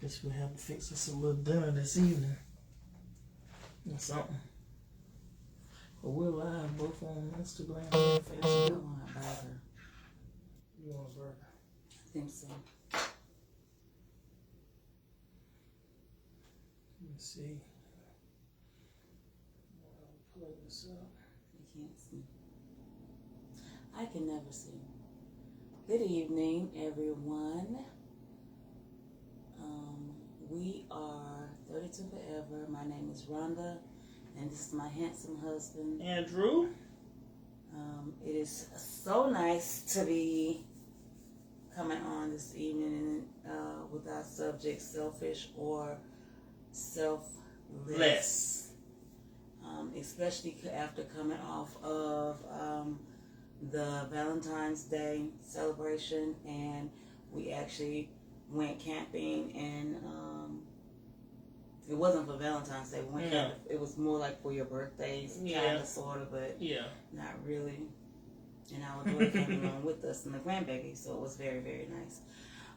Guess we'll have to fix us a little dinner this evening. Or something. But we're live both on Instagram and Facebook. I want a burger. You want a burger? I think so. Let me see. I'll play this up. You can't see. I can never see. Good evening, everyone. We are 32 Forever. My name is Rhonda, and this is my handsome husband, Andrew. It is so nice to be coming on this evening with our subject, selfish or selfless. Especially after coming off of the Valentine's Day celebration, and we actually went camping, and it wasn't for Valentine's Day. We went camping. It was more like for your birthdays, kind of, sort of, but not really. And our daughter came along with us and the grandbaby, so it was very, very nice.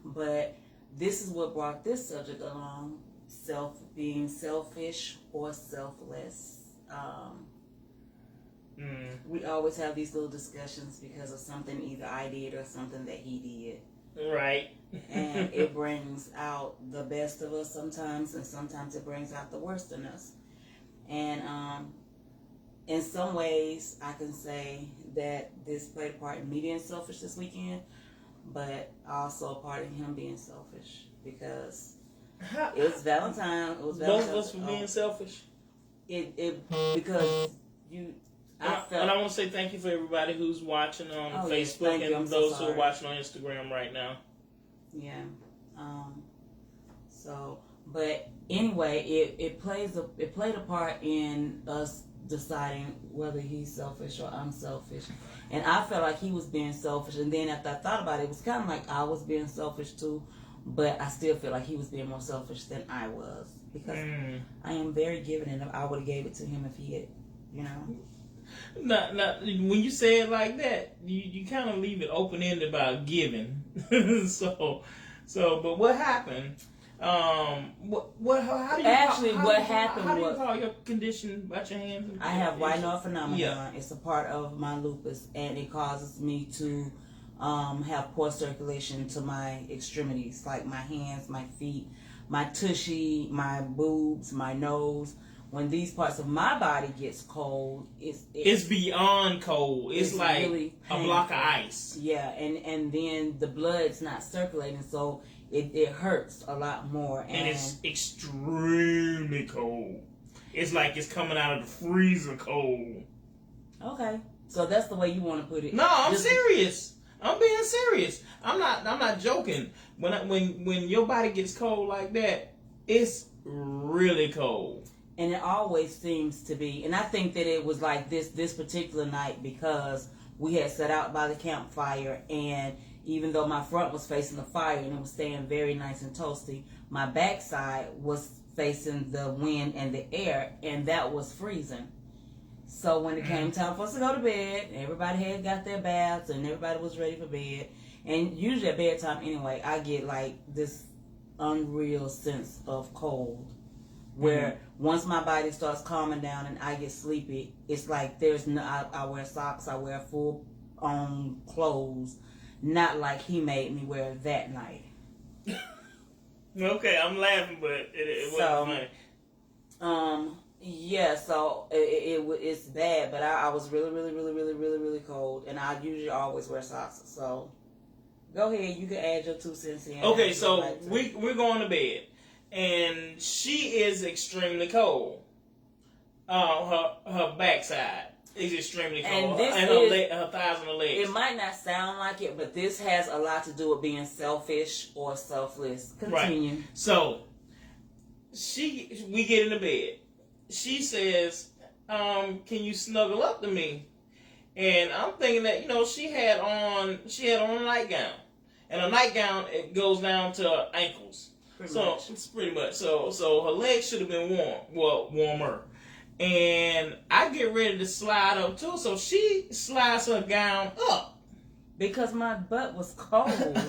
But this is what brought this subject along: being selfish or selfless. We always have these little discussions because of something either I did or something that he did. Right. And it brings out the best of us sometimes, and sometimes it brings out the worst in us. And in some ways, I can say that this played a part in me being selfish this weekend, but also a part in him being selfish because it was Valentine's. It was Valentine's. Both of us for being selfish. Because you. And I want to say thank you for everybody who's watching on Facebook and those who are watching on Instagram right now. Yeah. But anyway, it played a part in us deciding whether he's selfish or I'm selfish. And I felt like he was being selfish. And then after I thought about it, it was kind of like I was being selfish too. But I still feel like he was being more selfish than I was. Because I am very giving, and I would have gave it to him if he had, Not when you say it like that, you kind of leave it open-ended about giving. But what happened? How do you call your condition about your hands? I have White-Noir phenomenon. Yeah. It's a part of my lupus, and it causes me to have poor circulation to my extremities, like my hands, my feet, my tushy, my boobs, my nose. When these parts of my body gets cold, it's beyond cold. It's like really a block of ice. Yeah, and then the blood's not circulating, so it hurts a lot more. And it's extremely cold. It's like it's coming out of the freezer cold. Okay, so that's the way you want to put it. No, I'm serious. I'm being serious. I'm not joking. When your body gets cold like that, it's really cold. And it always seems to be. And I think that it was like this particular night because we had set out by the campfire, and even though my front was facing the fire and it was staying very nice and toasty, my backside was facing the wind and the air, and that was freezing. So when it came time for us to go to bed, everybody had got their baths and everybody was ready for bed. And usually at bedtime anyway, I get like this unreal sense of cold. Where once my body starts calming down and I get sleepy, it's like I wear socks, I wear full clothes, not like he made me wear that night. Okay, I'm laughing, but it wasn't funny. Yeah, so it's bad, but I was really, really, really, really, really, really cold, and I usually always wear socks. So go ahead, you can add your 2 cents in. Okay, so we're going to bed. And she is extremely cold. Her backside is extremely cold. And her thighs and her legs. It might not sound like it, but this has a lot to do with being selfish or selfless. Continue. Right. So, we get into bed. She says, can you snuggle up to me? And I'm thinking that, she had on a nightgown. And a nightgown, it goes down to her ankles. It's pretty much. So her legs should have been warmer. And I get ready to slide up too. So she slides her gown up. Because my butt was cold.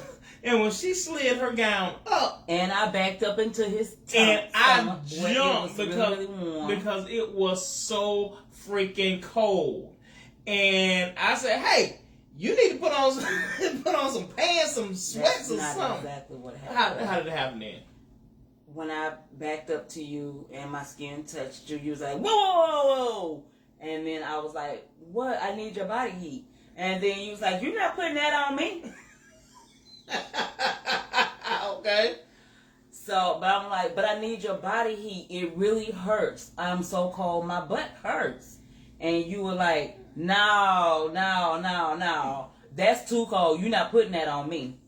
And when she slid her gown up, and I backed up into his tongue, and I jumped really because it was so freaking cold. And I said, "Hey, you need to put on some pants, some sweats, or something." That's exactly what happened. How did it happen then? When I backed up to you and my skin touched you, you was like, "Whoa, whoa, whoa, whoa!" And then I was like, "What? I need your body heat." And then you was like, "You're not putting that on me." Okay. So, but I'm like, "But I need your body heat. It really hurts. I'm so cold. My butt hurts." And you were like, "No. That's too cold. You're not putting that on me."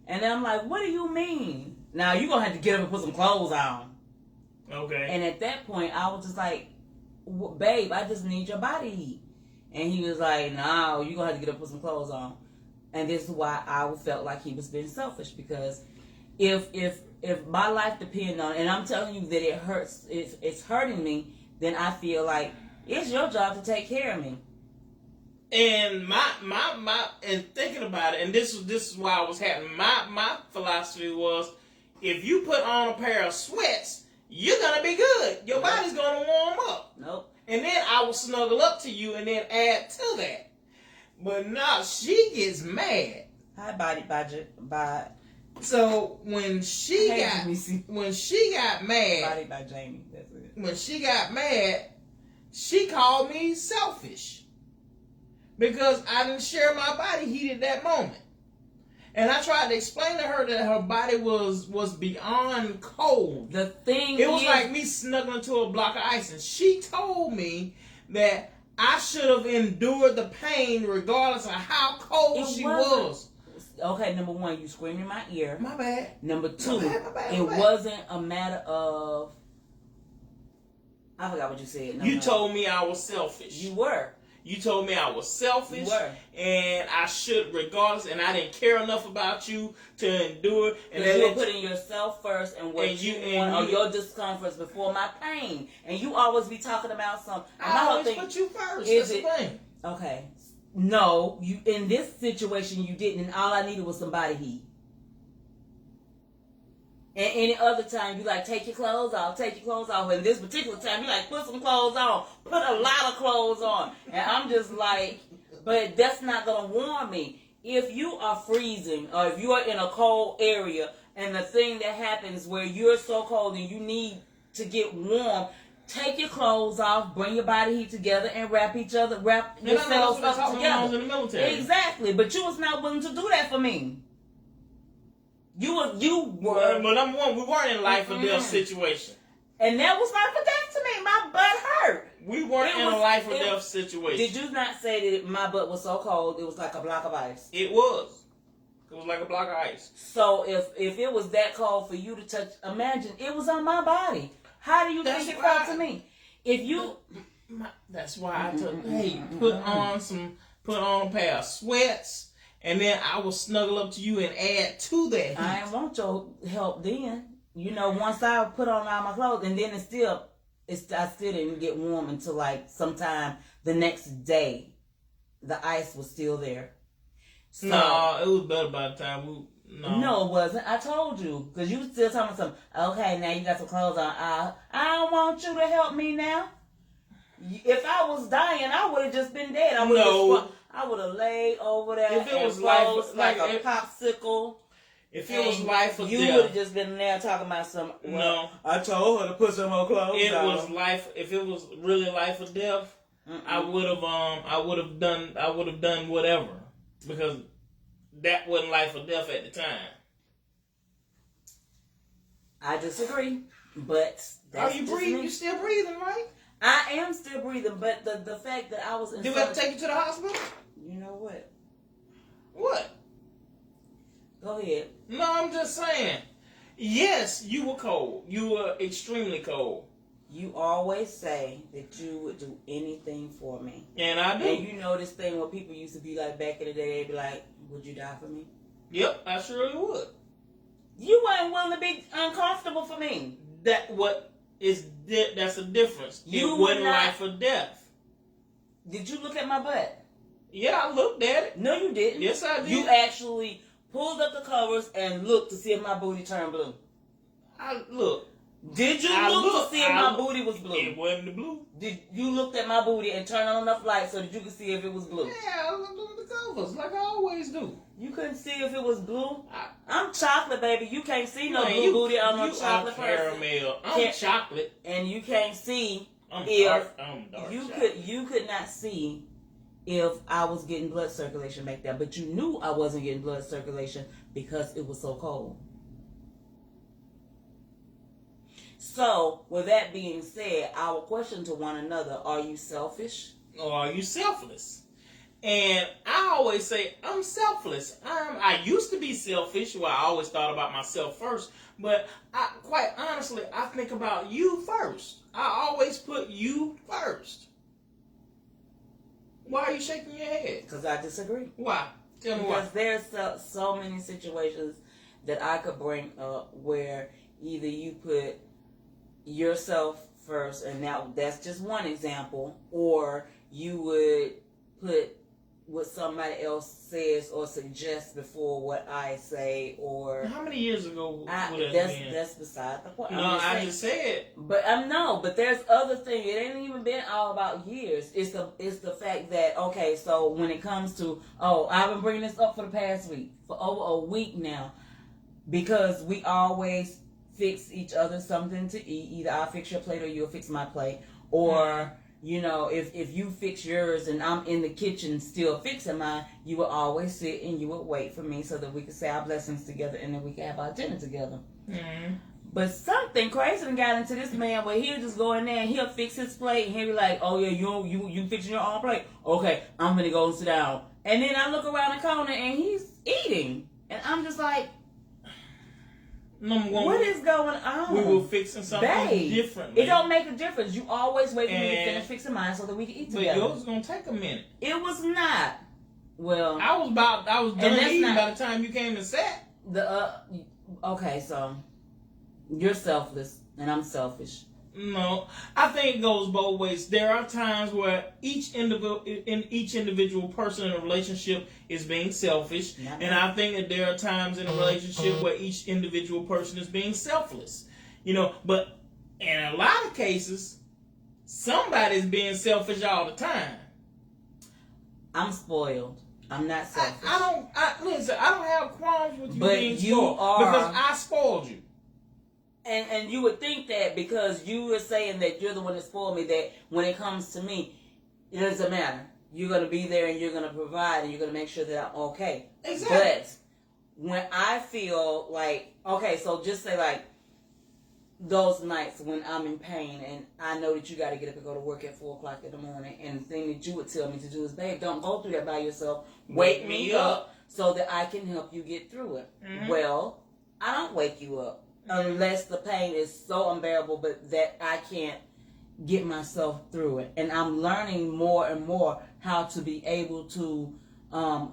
And then I'm like, "What do you mean? Now you're going to have to get up and put some clothes on." Okay. And at that point, I was just like, "Babe, I just need your body heat." And he was like, "No, you're going to have to get up and put some clothes on." And this is why I felt like he was being selfish, because if my life depended on it, and I'm telling you that it hurts, it's hurting me, then I feel like it's your job to take care of me. And my and thinking about it, and this is why I was happening. My philosophy was, if you put on a pair of sweats, you're gonna be good. Your body's gonna warm up. Nope. And then I will snuggle up to you and then add to that. But now she gets mad. Hi, body budget. Bye. So when she got mad, Body by Jamie. That's it. when she got mad, she called me selfish because I didn't share my body heat at that moment. And I tried to explain to her that her body was beyond cold. The thing It was like me snuggling to a block of ice. And she told me that I should have endured the pain regardless of how cold she was. Okay, number one, you screamed in my ear. My bad. Number two, My bad. it wasn't a matter of... I forgot what you said. You told me I was selfish. You were. You told me I was selfish. You were. And I should, regardless, and I didn't care enough about you to endure. And you were putting yourself first and what you want, or your discomforts before my pain. And you always be talking about something. I always put you first. That's the thing. Okay. No, you in this situation you didn't, and all I needed was some body heat. And any other time you like, take your clothes off. And this particular time you like, put some clothes on, put a lot of clothes on. And I'm just like, but that's not gonna warm me. If you are freezing, or if you are in a cold area, and the thing that happens where you're so cold and you need to get warm, take your clothes off, bring your body heat together, and wrap yourselves up together. In the military. Exactly, but you was not willing to do that for me. You were. But number one, we weren't in life or death situation. And that was life or death to me. My butt hurt. We weren't in a life or death situation. Did you not say that my butt was so cold it was like a block of ice? It was. It was like a block of ice. So if it was that cold for you to touch, imagine it was on my body. How do you think it felt to me? If you, that's why I took. Hey, put on a pair of sweats. And then I will snuggle up to you and add to that. I didn't want your help then. You know, once I put on all my clothes, and then I still didn't get warm until like sometime the next day. The ice was still there. So, no, it was better by the time No, it wasn't. I told you. Because you still telling me something. Okay, now you got some clothes on. I don't want you to help me now. If I was dying, I would have just been dead. I would have laid over there. If it was like a popsicle. If it was life or death, you would have just been there talking about some. No, I told her to put some more clothes on. It was life. If it was really life or death, I would have done whatever, because that wasn't life or death at the time. I disagree, but are you breathing? You still breathing, right? I am still breathing, but the fact that I was in... Did we have to take you to the hospital? You know what? What? Go ahead. No, I'm just saying. Yes, you were cold. You were extremely cold. You always say that you would do anything for me. And I do. And you know this thing where people used to be like, back in the day, they'd be like, would you die for me? Yep, I surely would. You weren't willing to be uncomfortable for me. That's a difference. It wasn't life or death. Did you look at my butt? Yeah, I looked at it. No, you didn't. Yes, I did. You actually pulled up the covers and looked to see if my booty turned blue. Did you look to see if my booty was blue? It wasn't the blue. Did you look at my booty and turn on enough light so that you could see if it was blue? Yeah, I looked at the covers like I always do. You couldn't see if it was blue? I'm chocolate, baby. You can't see no blue booty on no chocolate person. Caramel. I'm chocolate. And you can't see I'm if dark you could not see if I was getting blood circulation back there. But you knew I wasn't getting blood circulation because it was so cold. So, with that being said, our question to one another, are you selfish? Or are you selfless? And I always say, I'm selfless. I used to be selfish, where I always thought about myself first. But quite honestly, I think about you first. I always put you first. Why are you shaking your head? Because I disagree. Why? Tell me why. Because there's so many situations that I could bring up where either you put yourself first, and now that's just one example, or you would put what somebody else says or suggests before what I say, or how many years ago would that been? That's beside the point. No, I just said. But but there's other things. It ain't even been all about years. It's the fact that, okay, so when it comes to, I've been bringing this up for the past week, for over a week now, because we always fix each other something to eat. Either I'll fix your plate or you'll fix my plate. Or, if you fix yours and I'm in the kitchen still fixing mine, you will always sit and you would wait for me so that we could say our blessings together and then we can have our dinner together. Mm-hmm. But something crazy done got into this man where he'll just go in there and he'll fix his plate and he'll be like, oh yeah, you fixing your own plate? Okay, I'm gonna go and sit down. And then I look around the corner and he's eating. And I'm just like, what is going on? We were fixing something differently. It don't make a difference. You always wait for me to finish fixing mine so that we can eat together. But yours was gonna take a minute. It was not. Well, I was done eating by the time you came and sat. Okay, so you're selfless and I'm selfish. No, I think it goes both ways. There are times where each individual person in a relationship is being selfish, and I think that there are times in a relationship where each individual person is being selfless. But in a lot of cases, somebody's being selfish all the time. I'm spoiled. I'm not selfish. Listen, I don't have qualms with you but being you spoiled are, because I spoiled you. And you would think that because you were saying that you're the one that spoiled me, that when it comes to me, it doesn't matter. You're going to be there and you're going to provide and you're going to make sure that I'm okay. Exactly. But when I feel like, okay, so just say like those nights when I'm in pain and I know that you got to get up and go to work at 4 o'clock in the morning, and the thing that you would tell me to do is, babe, don't go through that by yourself. Wake me up so that I can help you get through it. Mm-hmm. Well, I don't wake you up. Unless the pain is so unbearable, but that I can't get myself through it. And I'm learning more and more how to be able to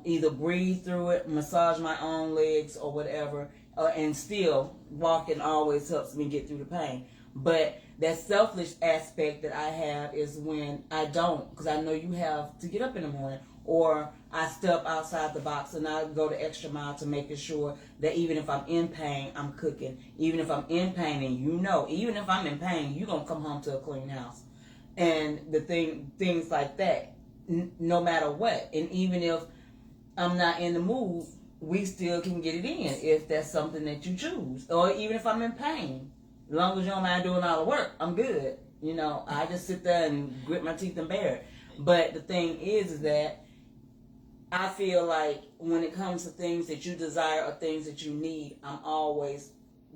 either breathe through it, massage my own legs or whatever, and still walking always helps me get through the pain. But that selfish aspect that I have is when I don't, because I know you have to get up in the morning, or I step outside the box and I go the extra mile to making sure that even if I'm in pain, I'm cooking. Even if I'm in pain, and even if I'm in pain, you're going to come home to a clean house. And things like that, no matter what. And even if I'm not in the mood, we still can get it in if that's something that you choose. Or even if I'm in pain. As long as you don't mind doing all the work, I'm good. I just sit there and grit my teeth and bear it. But the thing is that I feel like when it comes to things that you desire or things that you need, I'm always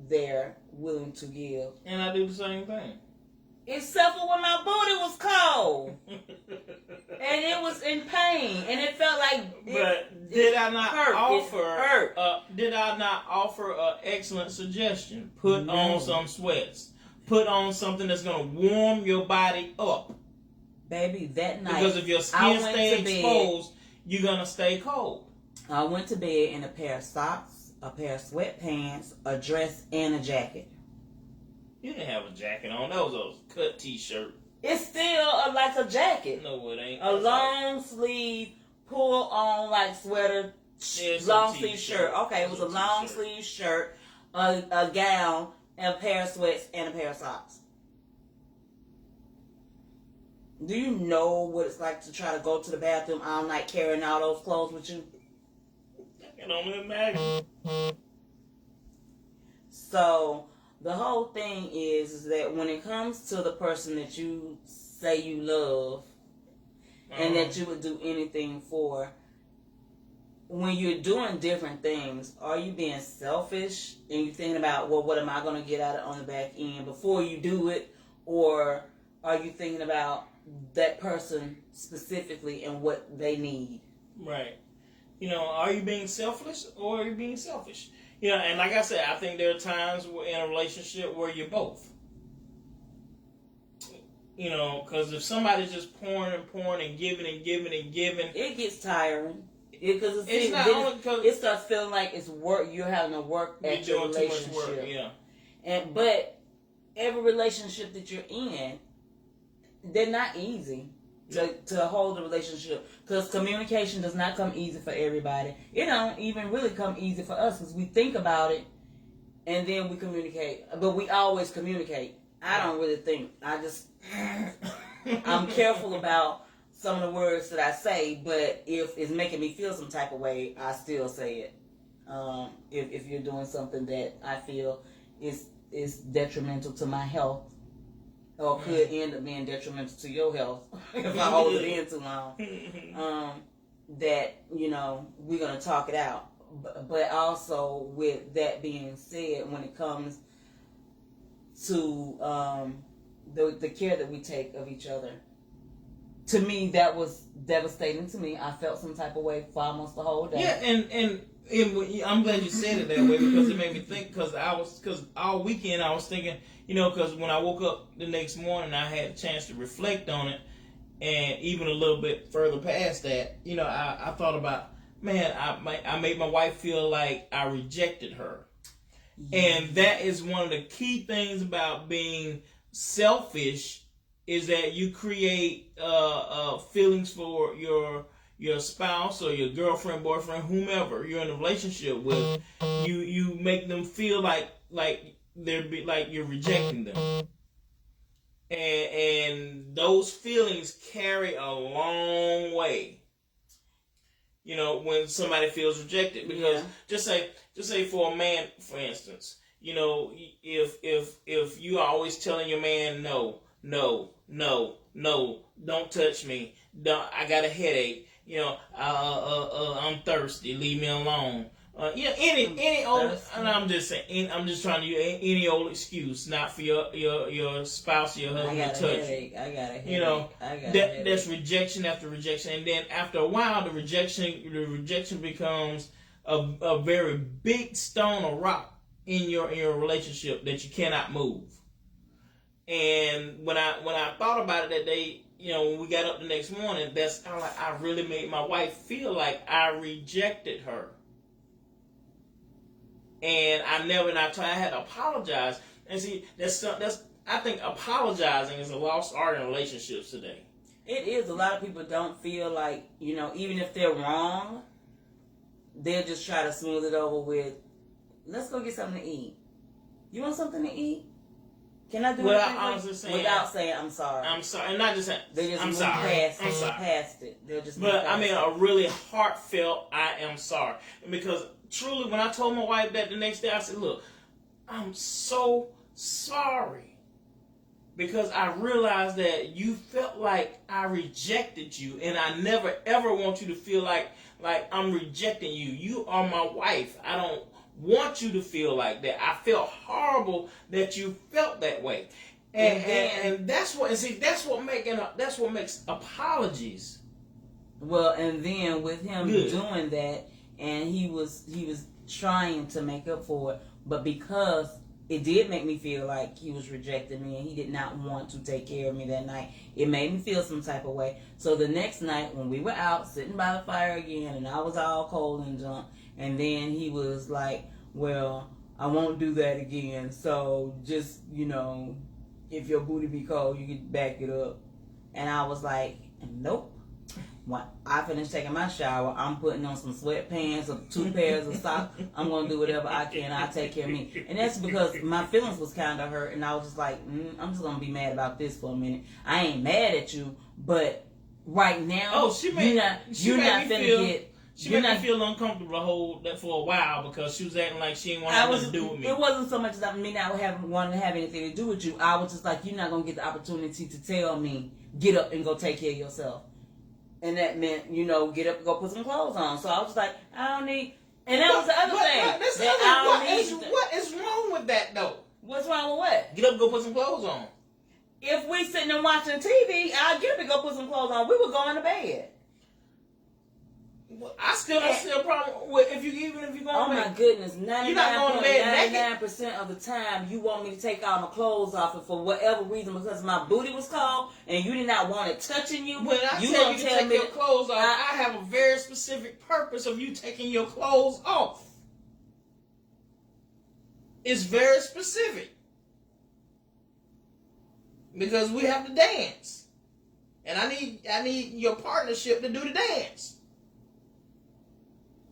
there, willing to give. And I do the same thing. Except for when my booty was cold. And it was in pain. And it felt like did I not offer an excellent suggestion? Put on some sweats. Put on something that's going to warm your body up. Baby, that night, because if your skin stays exposed, you're going to stay cold. I went to bed in a pair of socks, a pair of sweatpants, a dress, and a jacket. You didn't have a jacket on. That was a cut t-shirt. It's still like a jacket. No, it ain't. A long sleeve pull on like sweater, long sleeve shirt. Okay, it was a long sleeve shirt, a gown, and a pair of sweats, and a pair of socks. Do you know what it's like to try to go to the bathroom all night carrying all those clothes with you? I can only imagine. So the whole thing is that when it comes to the person that you say you love and that you would do anything for, when you're doing different things, are you being selfish and you thinking about, well, what am I going to get out of it on the back end before you do it? Or are you thinking about that person specifically and what they need? Right. You know, are you being selfless or are you being selfish? You know, and like I said, I think there are times in a relationship where you're both. You know, because if somebody's just pouring and pouring and giving and giving and giving, it gets tiring. Because it's not only because it starts feeling like it's work. You're having to work at your relationship. Too much work, yeah. But every relationship that you're in, they're not easy to hold the relationship, because communication does not come easy for everybody. It don't even really come easy for us, because we think about it and then we communicate. But we always communicate. I don't really think. I'm careful about some of the words that I say, but if it's making me feel some type of way, I still say it. If you're doing something that I feel is detrimental to my health, or could end up being detrimental to your health if I hold it in too long, that, you know, we're going to talk it out. But also, with that being said, when it comes to the care that we take of each other, to me, that was devastating to me. I felt some type of way for almost the whole day. Yeah, and I'm glad you said it that way, because it made me think, because all weekend I was thinking, you know, because when I woke up the next morning, I had a chance to reflect on it, and even a little bit further past that, you know, I thought about, man, I made my wife feel like I rejected her. And that is one of the key things about being selfish, is that you create feelings for your spouse or your girlfriend, boyfriend, whomever you're in a relationship with. You make them feel like you're rejecting them, and those feelings carry a long way. You know, when somebody feels rejected, because just say for a man, for instance, you know, if you are always telling your man no, don't touch me, I got a headache, you know, I'm thirsty, leave me alone. You know, any old, and I'm just saying, I'm just trying to use any old excuse, not for your spouse or your husband to touch you. I got a headache. You know, that's rejection after rejection, and then after a while, the rejection becomes a very big stone or rock in your relationship that you cannot move. And when I thought about it that day, you know, when we got up the next morning, I really made my wife feel like I rejected her. And I had to apologize. And see, I think apologizing is a lost art in relationships today. It is. A lot of people don't feel like, you know, even if they're wrong, they'll just try to smooth it over with, let's go get something to eat. You want something to eat? Can I do it without saying I'm sorry? I'm sorry, and not just saying I'm sorry. Past it. They'll just. But I mean, a really heartfelt I am sorry, because truly, when I told my wife that the next day, I said, "Look, I'm so sorry, because I realized that you felt like I rejected you, and I never ever want you to feel like I'm rejecting you. You are my wife. I don't want you to feel like that. I felt horrible that you felt that way." And that's what makes apologies. Well, and then with him doing that, and he was trying to make up for it, but because it did make me feel like he was rejecting me and he did not want to take care of me that night, it made me feel some type of way. So the next night when we were out sitting by the fire again, and I was all cold and drunk, and then he was like, "Well, I won't do that again. So just, you know, if your booty be cold, you can back it up." And I was like, "Nope." when I finish taking my shower, I'm putting on some sweatpants or 2 pairs of socks. I'm going to do whatever I can. I'll take care of me. And that's because my feelings was kind of hurt. And I was just like, I'm just going to be mad about this for a minute. I ain't mad at you, but right now, She made me feel uncomfortable to hold that for a while because she was acting like she didn't want nothing to do with me. It wasn't so much that me not wanting to have anything to do with you. I was just like, you're not going to get the opportunity to tell me, get up and go take care of yourself. And that meant, get up and go put some clothes on. So I was like, I don't need... And that was the other thing. What is wrong with that, though? What's wrong with what? Get up and go put some clothes on. If we sitting and watching TV, I'll get up and go put some clothes on. We would go into bed. Well, I still don't see a problem with if you're going to bed. Oh my goodness, 99.99% of the time you want me to take all my clothes off, and for whatever reason, because my booty was cold and you did not want it touching you. When I tell you to take your clothes off, I have a very specific purpose of you taking your clothes off. It's very specific. Because we have to dance. And I need your partnership to do the dance.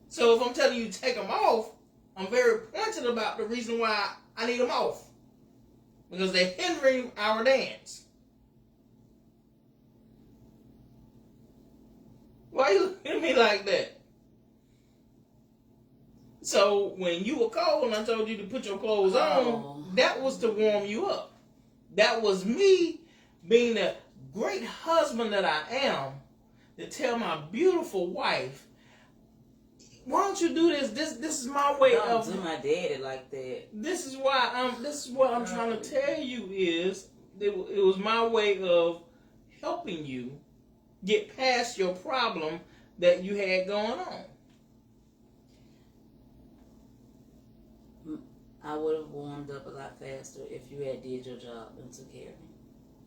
So if I'm telling you to take them off, I'm very pointed about the reason why I need them off. Because they're hindering our dance. Why are you looking at me like that? So when you were cold and I told you to put your clothes on, that was to warm you up. That was me being the great husband that I am to tell my beautiful wife, why don't you do this? This is my way of... Don't do my daddy like that. This is what I'm trying to tell you is, it was my way of helping you get past your problem that you had going on. I would have warmed up a lot faster if you had did your job and took care of me.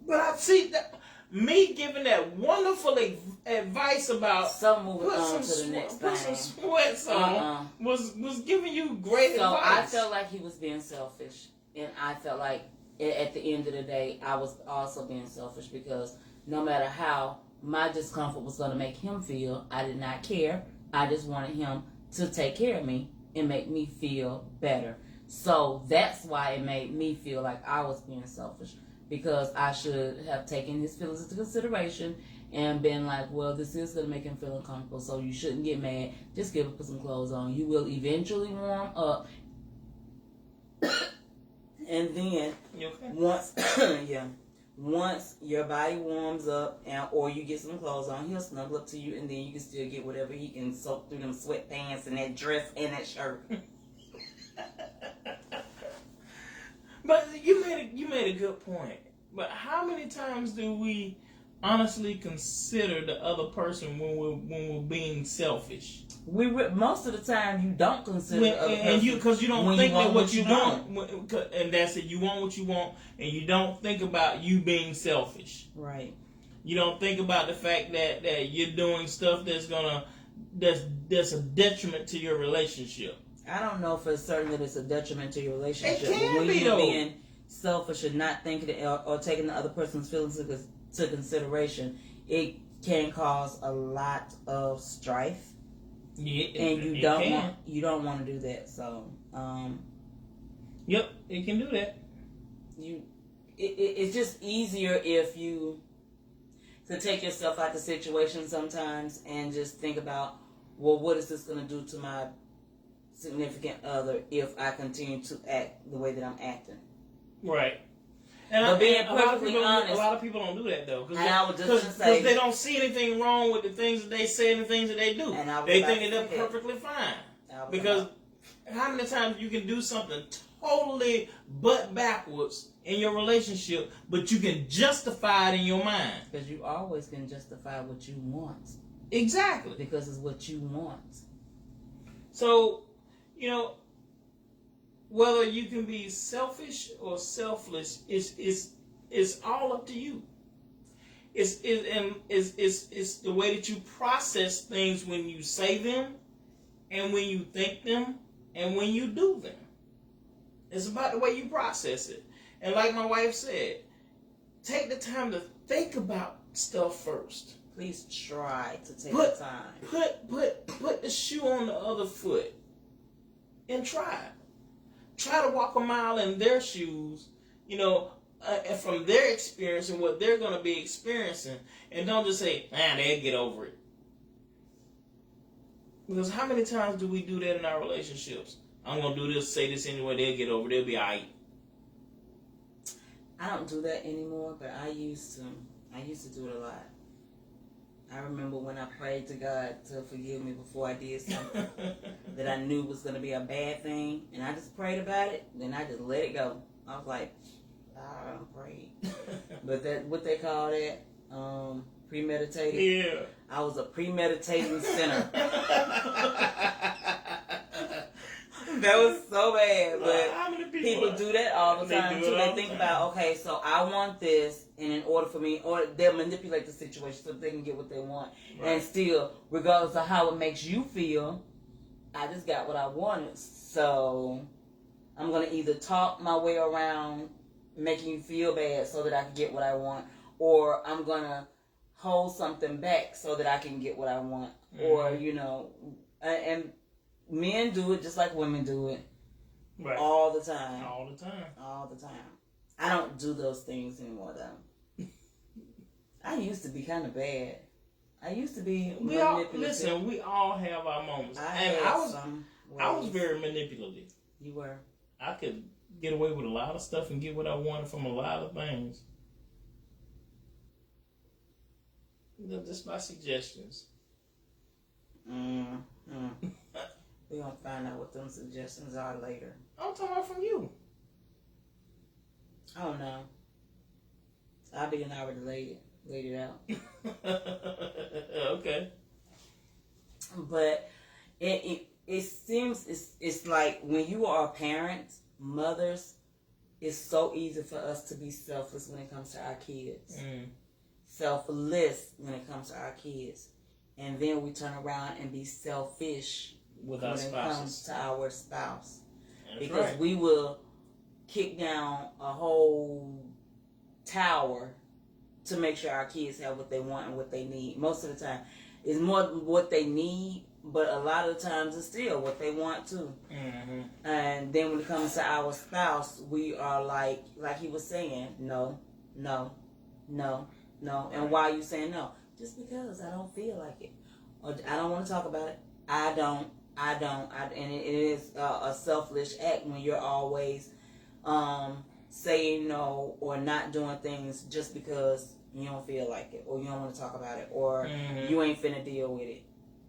But I see that me giving that wonderful advice about moving on to the next thing. Put some sweats on was giving you great advice. So I felt like he was being selfish, and I felt like at the end of the day I was also being selfish because no matter how my discomfort was going to make him feel, I did not care. I just wanted him to take care of me and make me feel better. So that's why it made me feel like I was being selfish, because I should have taken his feelings into consideration and been like, well, this is going to make him feel uncomfortable, so you shouldn't get mad. Just give him put some clothes on. You will eventually warm up. And then once your body warms up or you get some clothes on, he'll snuggle up to you, and then you can still get whatever he can soak through them sweatpants and that dress and that shirt. But you made a good point. But how many times do we honestly consider the other person when we're being selfish? Most of the time you don't consider the other person, because you don't think that what you want, and that's it. You want what you want, and you don't think about you being selfish. Right. You don't think about the fact that you're doing stuff that's a detriment to your relationship. I don't know for certain that it's a detriment to your relationship. It can when be, you're though. Being selfish and not thinking or taking the other person's feelings to consideration, it can cause a lot of strife. Yeah, and you don't want to do that. So, yep, it can do that. It's just easier if you could take yourself out of the situation sometimes and just think about, well, what is this going to do to my significant other if I continue to act the way that I'm acting? Right. But being perfectly honest, a lot of people don't do that though, because they don't see anything wrong with the things that they say and the things that they do. They think that they're perfectly fine. Because how many times you can do something totally butt backwards in your relationship, but you can justify it in your mind? Because you always can justify what you want. Exactly. Because it's what you want. So, whether you can be selfish or selfless is all up to you. It's the way that you process things when you say them, and when you think them, and when you do them. It's about the way you process it. And like my wife said, take the time to think about stuff first. please try to take the time. Put the shoe on the other foot and try. Try to walk a mile in their shoes, and from their experience and what they're going to be experiencing. And don't just say, they'll get over it. Because how many times do we do that in our relationships? I'm going to do this, say this anyway, they'll get over it, they'll be all right. I don't do that anymore, but I used to. I used to do it a lot. I remember when I prayed to God to forgive me before I did something that I knew was going to be a bad thing, and I just prayed about it, then I just let it go. I was like, I prayed. But that, what they call that, premeditated? Yeah. I was a premeditating sinner. That was so bad, but people do that all the time too. They think about, okay, so I want this, and in order for me, or they'll manipulate the situation so they can get what they want. Right. And still, regardless of how it makes you feel, I just got what I wanted. So I'm going to either talk my way around making you feel bad so that I can get what I want, or I'm going to hold something back so that I can get what I want. Mm-hmm. Or, and men do it just like women do it. Right. All the time. All the time. All the time. I don't do those things anymore, though. I used to be kind of bad. I used to be manipulative. We all have our moments. I was very manipulative. You were. I could get away with a lot of stuff and get what I wanted from a lot of things. Just my suggestions. We're going to find out what them suggestions are later. I'm talking about from you. Oh, no. I'll be an hour delayed. Laid it out. Okay. But it seems it's like when you are parents, mothers, it's so easy for us to be selfless when it comes to our kids. Selfless when it comes to our kids. And then we turn around and be selfish with when our it comes to our spouse. That's because right. we will kick down a whole tower to make sure our kids have what they want and what they need. Most of the time, it's more what they need, but a lot of the times it's still what they want too. Mm-hmm. And then when it comes to our spouse, we are like he was saying, no. And why are you saying no? Just because I don't feel like it. Or I don't want to talk about it. I don't. And it is a selfish act when you're always saying no or not doing things just because you don't feel like it or you don't want to talk about it or you ain't finna deal with it.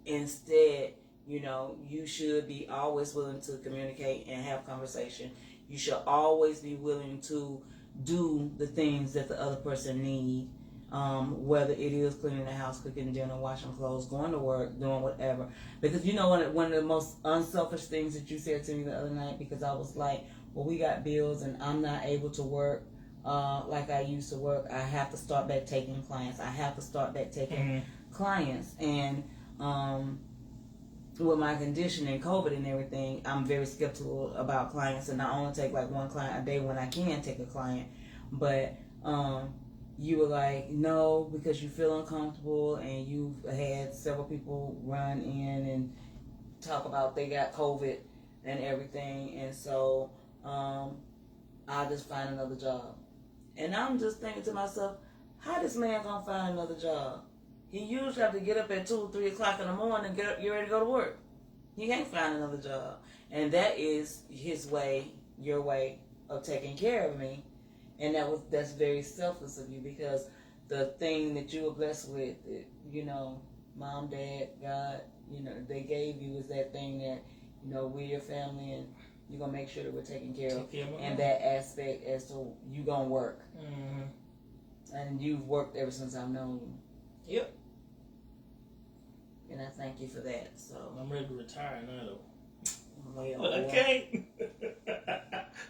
Instead, you should be always willing to communicate and have conversation. You should always be willing to do the things that the other person needs. Whether it is cleaning the house, cooking dinner, washing clothes, going to work, doing whatever. Because one of the most unselfish things that you said to me the other night, because I was like, well, we got bills and I'm not able to work like I used to work. I have to start back taking clients. Clients. And with my condition and COVID and everything, I'm very skeptical about clients. And I only take like one client a day when I can take a client. But you were like, no, because you feel uncomfortable and you've had several people run in and talk about they got COVID and everything. And so I'll just find another job. And I'm just thinking to myself, how this man gonna find another job? He usually have to get up at 2 or 3 o'clock in the morning and get ready to go to work. He can't find another job. And that is his way, your way of taking care of me. And that's very selfless of you because the thing that you were blessed with, mom, dad, God, they gave you is that thing that, we're your family and you're going to make sure that we're taken care of. And that aspect as to you going to work. Mm-hmm. And you've worked ever since I've known you. Yep. And I thank you for that. So I'm ready to retire now, though. Well, but I can't.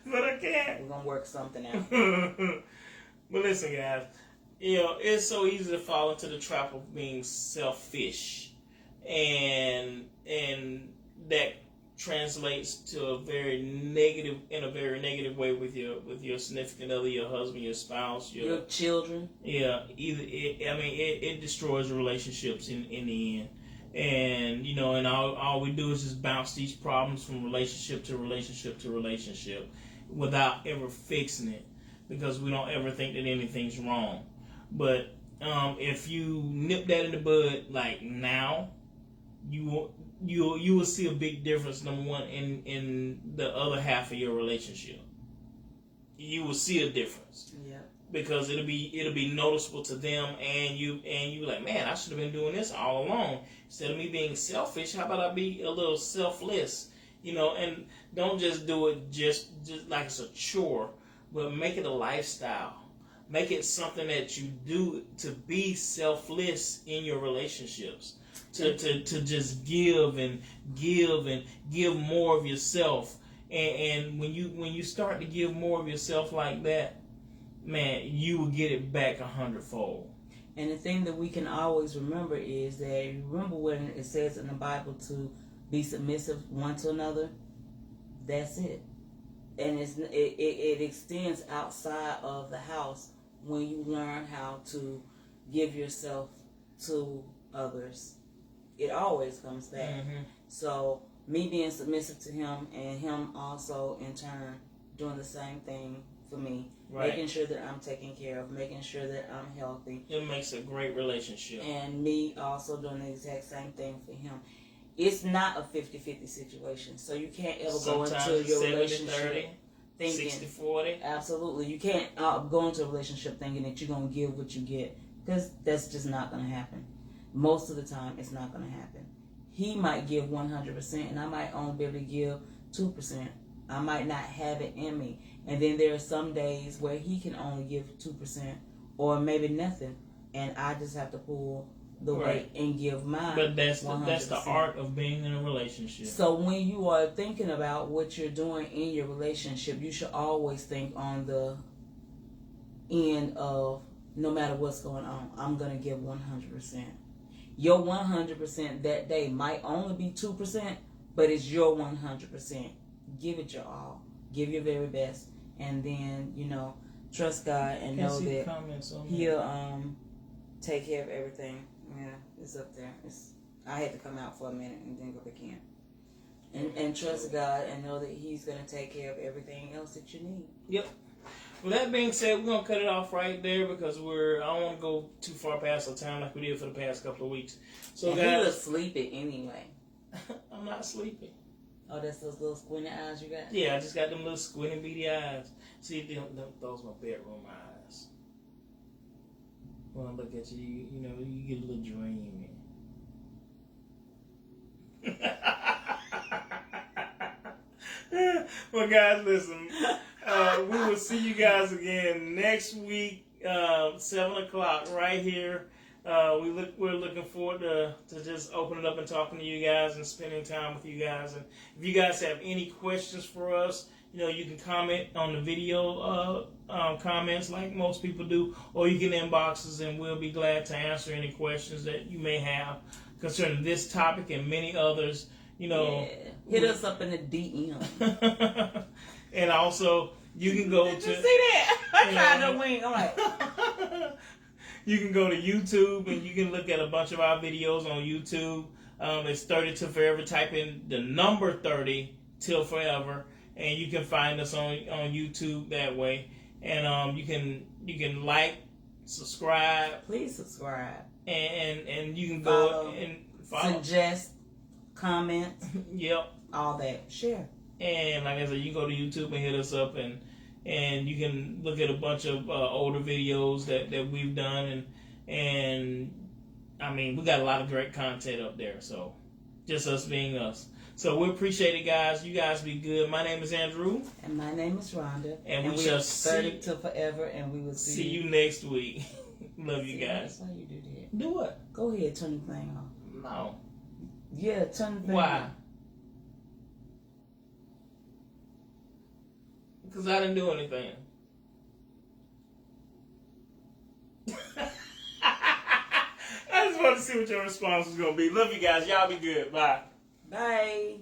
But I can't. We're going to work something out. But listen, guys. It's so easy to fall into the trap of being selfish. And that translates to a very negative way with your significant other, your husband, your spouse, your children. Yeah, it destroys relationships in the end. And and all we do is just bounce these problems from relationship to relationship to relationship without ever fixing it, because we don't ever think that anything's wrong. But if you nip that in the bud like now, you will see a big difference. Number one, in the other half of your relationship, you will see a difference. Yeah. Because it'll be noticeable to them, and you like, man, I should have been doing this all along. Instead of me being selfish, how about I be a little selfless? And don't just do it just like it's a chore, but make it a lifestyle. Make it something that you do to be selfless in your relationships. To just give more of yourself. And when you start to give more of yourself like that, man, you will get it back 100-fold. And the thing that we can always remember is that, remember when it says in the Bible to be submissive one to another? That's it. And it extends outside of the house when you learn how to give yourself to others. It always comes back. Mm-hmm. So me being submissive to him, and him also in turn doing the same thing for me, right. Making sure that I'm taken care of, making sure that I'm healthy. It makes a great relationship. And me also doing the exact same thing for him. It's not a 50-50 situation. So you can't ever Sometimes go into your 70, relationship 30, thinking 60-40. Absolutely. You can't go into a relationship thinking that you're going to give what you get, because that's just not going to happen. Most of the time, it's not going to happen. He might give 100%, and I might only be able to give 2%. I might not have it in me. And then there are some days where he can only give 2% or maybe nothing, and I just have to pull the weight and give mine. But that's the art of being in a relationship. So when you are thinking about what you're doing in your relationship, you should always think on the end of, no matter what's going on, I'm going to give 100%. Your 100% that day might only be 2%, but it's your 100%. Give it your all. Give your very best. And then, trust God and know that He'll take care of everything. Yeah, it's up there. I had to come out for a minute and then go back in. And trust God and know that He's going to take care of everything else that you need. Yep. With that being said, we're going to cut it off right there, because I don't want to go too far past our time like we did for the past couple of weeks. So, and guys, he was sleepy anyway. I'm not sleepy. Oh, that's those little squinty eyes you got? Yeah, I just got them little squinty beady eyes. See, those are my bedroom eyes. When I look at you, you get a little dreamy. Well, guys, listen. We will see you guys again next week, 7 o'clock, right here. We're looking forward to just opening up and talking to you guys and spending time with you guys. And if you guys have any questions for us, you can comment on the video comments like most people do, or you can inbox us, and we'll be glad to answer any questions that you may have concerning this topic and many others. Yeah. Hit us up in the DM. And also, you can go Did you see that? I tried to wink. I'm like... You can go to YouTube and you can look at a bunch of our videos on YouTube. It's 30 till forever. Type in the number 30 till forever, and you can find us on YouTube that way. And you can like, subscribe. Please subscribe. And you can follow, go and follow. Suggest, comment. Yep. All that. Share. And like I said, you can go to YouTube and hit us up, and you can look at a bunch of older videos that we've done, and I mean, we got a lot of great content up there, so just us being us. So we appreciate it, guys. You guys be good. My name is Andrew. And my name is Rhonda. And we shall see till forever, and we will see you next week. Love you guys. That's how you do that. Do what? Go ahead, turn the thing off. No. Yeah, turn the thing Why? off. Because I didn't do anything. I just wanted to see what your response was going to be. Love you guys. Y'all be good. Bye. Bye.